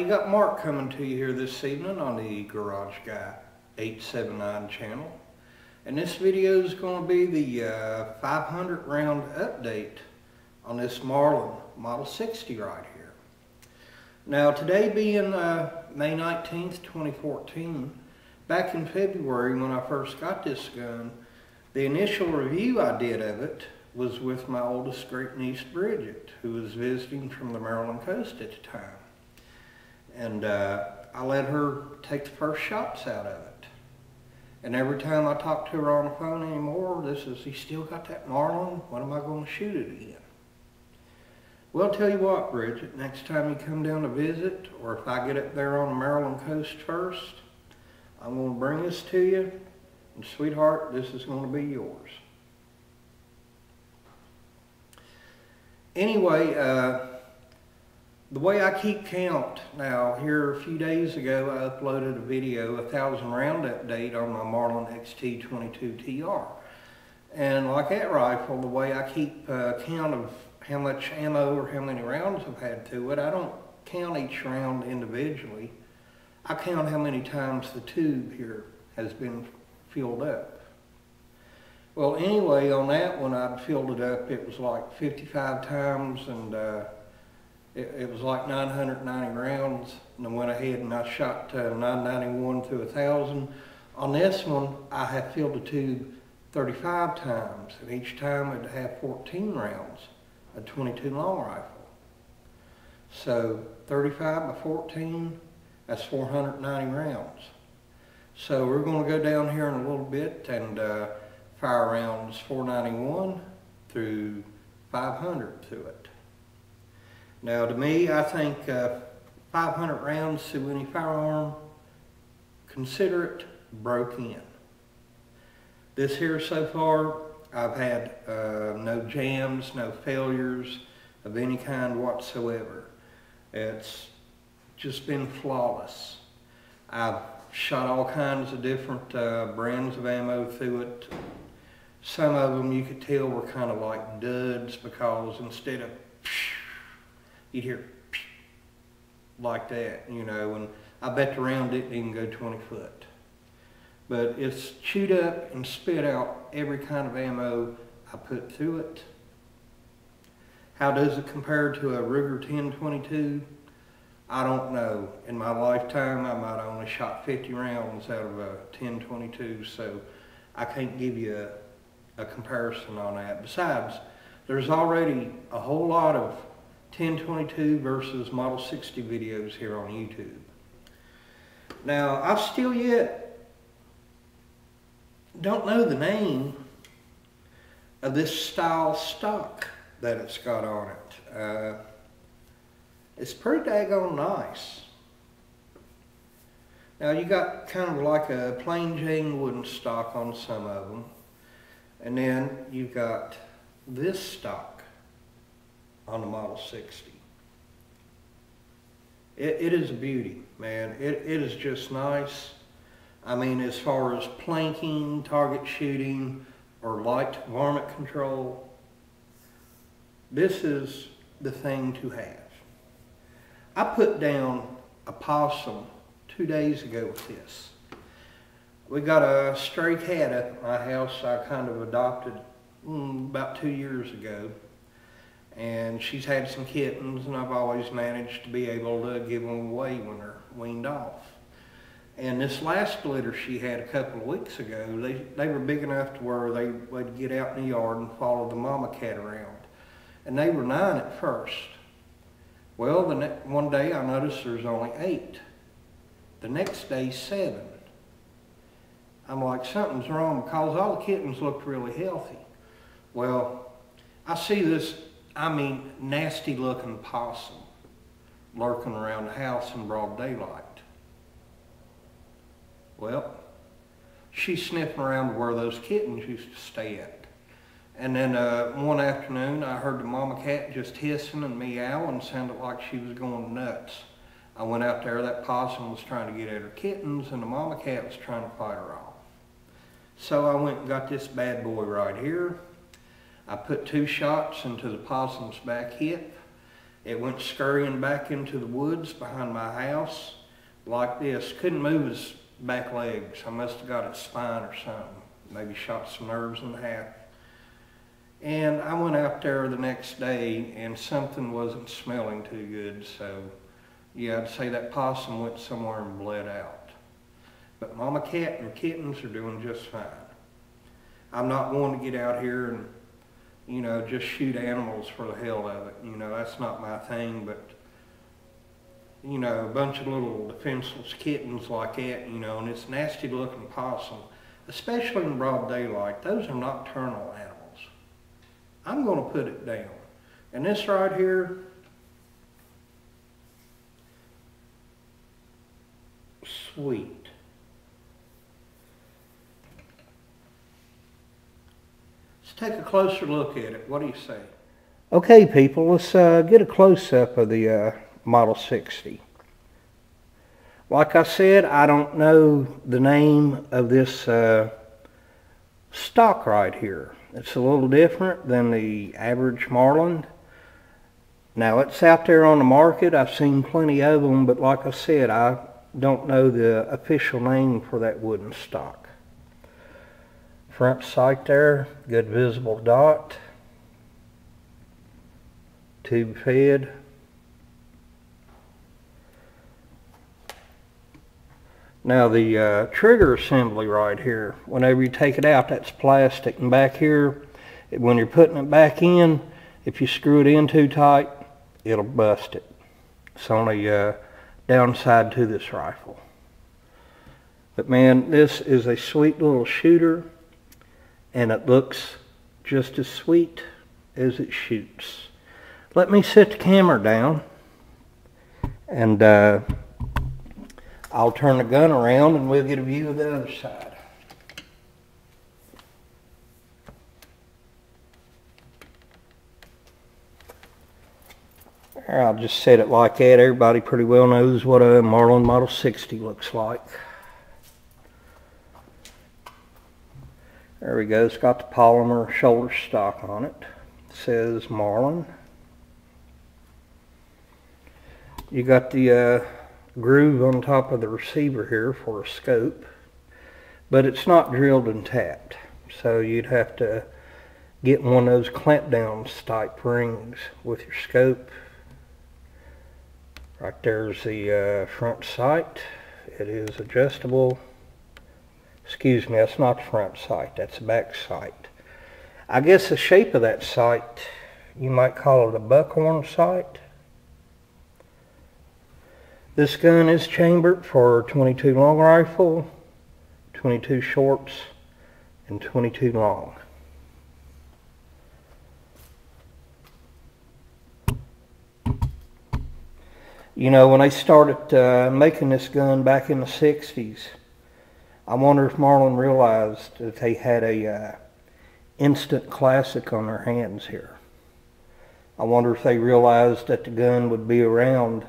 you got Mark coming to you here this evening on the Garage Guy 879 channel. And this video is going to be the 500 round update on this Marlin Model 60 right here. Now today being May 19th, 2014, back in February when I first got this gun, the initial review I did of it was with my oldest Great Neice Bridget, who was visiting from the Maryland coast at the time. And I let her take the first shots out of it. And every time I talk to her on the phone anymore, this is, "You still got that Marlin? When am I going to shoot it again?" Well, tell you what, Bridget, next time you come down to visit, or if I get up there on the Maryland coast first, I'm going to bring this to you, and sweetheart, this is going to be yours. Anyway, the way I keep count now, here a few days ago I uploaded a video, a 1,000 round update on my Marlin XT22 TR. And like that rifle, the way I keep count of how much ammo or how many rounds I've had to it, I don't count each round individually. I count how many times the tube here has been filled up. Well, anyway, on that one I'd filled it up, it was like 55 times, and it was like 990 rounds, and I went ahead and I shot 991 to 1,000. On this one, I have filled the tube 35 times, and each time it'd have 14 rounds, a 22 long rifle. So 35 by 14, that's 490 rounds. So we're going to go down here in a little bit and fire rounds 491 through 500 to it. Now to me, I think 500 rounds to any firearm, consider it broke in. This here so far, I've had no jams, no failures of any kind whatsoever. It's just been flawless. I've shot all kinds of different brands of ammo through it. Some of them you could tell were kind of like duds, because instead of you'd hear like that, you know, and I bet the round didn't even go 20 foot. But it's chewed up and spit out every kind of ammo I put through it. How does it compare to a Ruger 1022? I don't know. In my lifetime, I might have only shot 50 rounds out of a 1022, so I can't give you a comparison on that. Besides, there's already a whole lot of 1022 versus Model 60 videos here on YouTube. Now, I still yet don't know the name of this style stock that it's got on it. It's pretty daggone nice. Now you got kind of like a plain Jane wooden stock on some of them, and then you've got this stock on the Model 60. It is a beauty, man. It is just nice. I mean, as far as planking, target shooting, or light varmint control, this is the thing to have. I put down a possum 2 days ago with this. We got a stray cat up at my house I kind of adopted about 2 years ago. And she's had some kittens, and I've always managed to be able to give them away when they're weaned off. And this last litter she had a couple of weeks ago, they were big enough to where they would get out in the yard and follow the mama cat around. And they were 9 at first. Well, one day I noticed there's only 8. The next day, 7. I'm like, something's wrong, because all the kittens looked really healthy. Well, I see this, I mean, nasty looking possum lurking around the house in broad daylight. Well, she's sniffing around where those kittens used to stay at. And then one afternoon, I heard the mama cat just hissing and meowing, sounded like she was going nuts. I went out there, that possum was trying to get at her kittens, and the mama cat was trying to fight her off. So I went and got this bad boy right here. I put 2 shots into the possum's back hip, It went scurrying back into the woods behind my house like this. Couldn't move his back legs. I must have got its spine or something. Maybe shot some nerves in half. And I went out there the next day and something wasn't smelling too good. So yeah, I'd say that possum went somewhere and bled out. But mama cat and kittens are doing just fine. I'm not going to get out here and, you know, just shoot animals for the hell of it. You know, that's not my thing, but, you know, a bunch of little defenseless kittens like that, you know, and it's nasty looking possum, especially in broad daylight. Those are nocturnal animals. I'm going to put it down. And this right here, sweet. Let's take a closer look at it. What do you say? Okay, people, let's get a close-up of the Model 60. Like I said, I don't know the name of this stock right here. It's a little different than the average Marlin. Now, it's out there on the market. I've seen plenty of them, but like I said, I don't know the official name for that wooden stock. Front sight there, good visible dot. Tube fed. Now the trigger assembly right here, whenever you take it out, that's plastic. And back here, when you're putting it back in, if you screw it in too tight, it'll bust it. It's only downside to this rifle. But man, this is a sweet little shooter, and it looks just as sweet as it shoots. Let me set the camera down, and I'll turn the gun around and we'll get a view of the other side. I'll just set it like that. Everybody pretty well knows what a Marlin Model 60 looks like. There we go. It's got the polymer shoulder stock on it. It says Marlin. You got the groove on top of the receiver here for a scope, but it's not drilled and tapped, so you'd have to get one of those clamp down type rings with your scope. Right there's the front sight. It is adjustable. Excuse me, that's not the front sight, that's the back sight. I guess the shape of that sight, you might call it a buckhorn sight. This gun is chambered for 22 long rifle, 22 shorts, and 22 long. You know, when they started making this gun back in the 60s, I wonder if Marlin realized that they had a instant classic on their hands here. I wonder if they realized that the gun would be around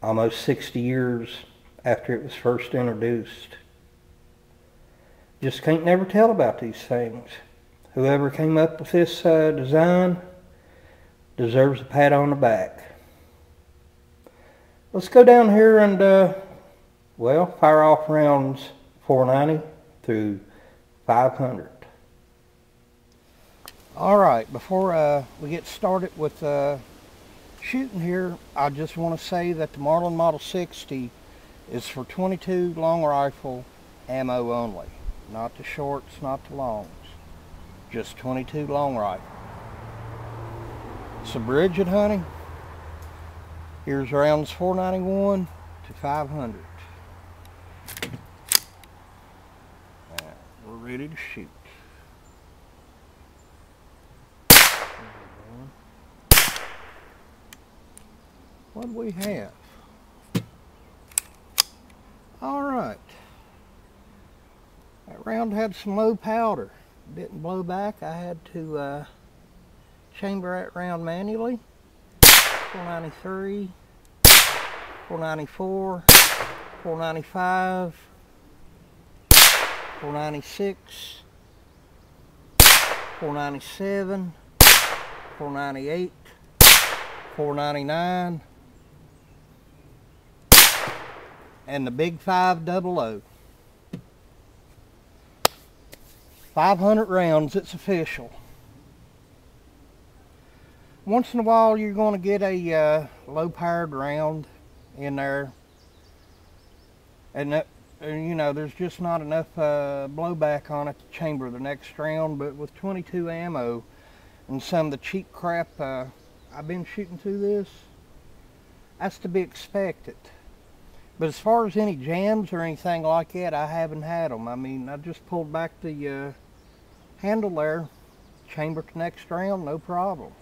almost 60 years after it was first introduced. Just can't never tell about these things. Whoever came up with this design deserves a pat on the back. Let's go down here and, well, fire off rounds 490 through 500. Alright, before we get started with shooting here, I just want to say that the Marlin Model 60 is for 22 long rifle ammo only. Not the shorts, not the longs. Just 22 long rifle. So Bridget, honey, here's rounds 491 to 500. Right, we're ready to shoot. What do we have? Alright. That round had some low powder. Didn't blow back. I had to chamber that round manually. 493, 494, 495, 496, 497, 498, 499. And the big 500. 500 rounds, it's official. Once in a while you're going to get a low powered round in there, and that, you know, there's just not enough blowback on it to chamber the next round. But with 22 ammo and some of the cheap crap I've been shooting through this, that's to be expected. But as far as any jams or anything like that, I haven't had them. I mean, I just pulled back the handle there, chambered the next round, no problem.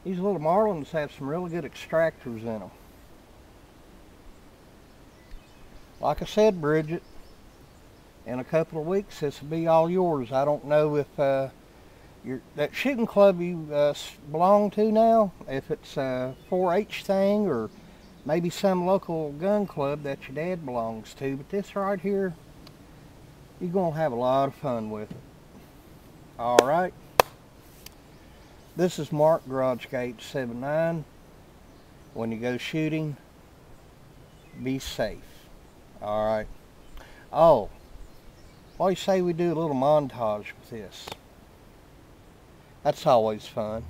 These little Marlins have some really good extractors in them. Like I said, Bridget, in a couple of weeks this will be all yours. I don't know if that shooting club you belong to now, if it's a 4-H thing or maybe some local gun club that your dad belongs to, but this right here, you're going to have a lot of fun with it. Alright. This is Mark, Garage Gate 79. When you go shooting, be safe. Alright. Oh, what do you say we do a little montage with this? That's always fun.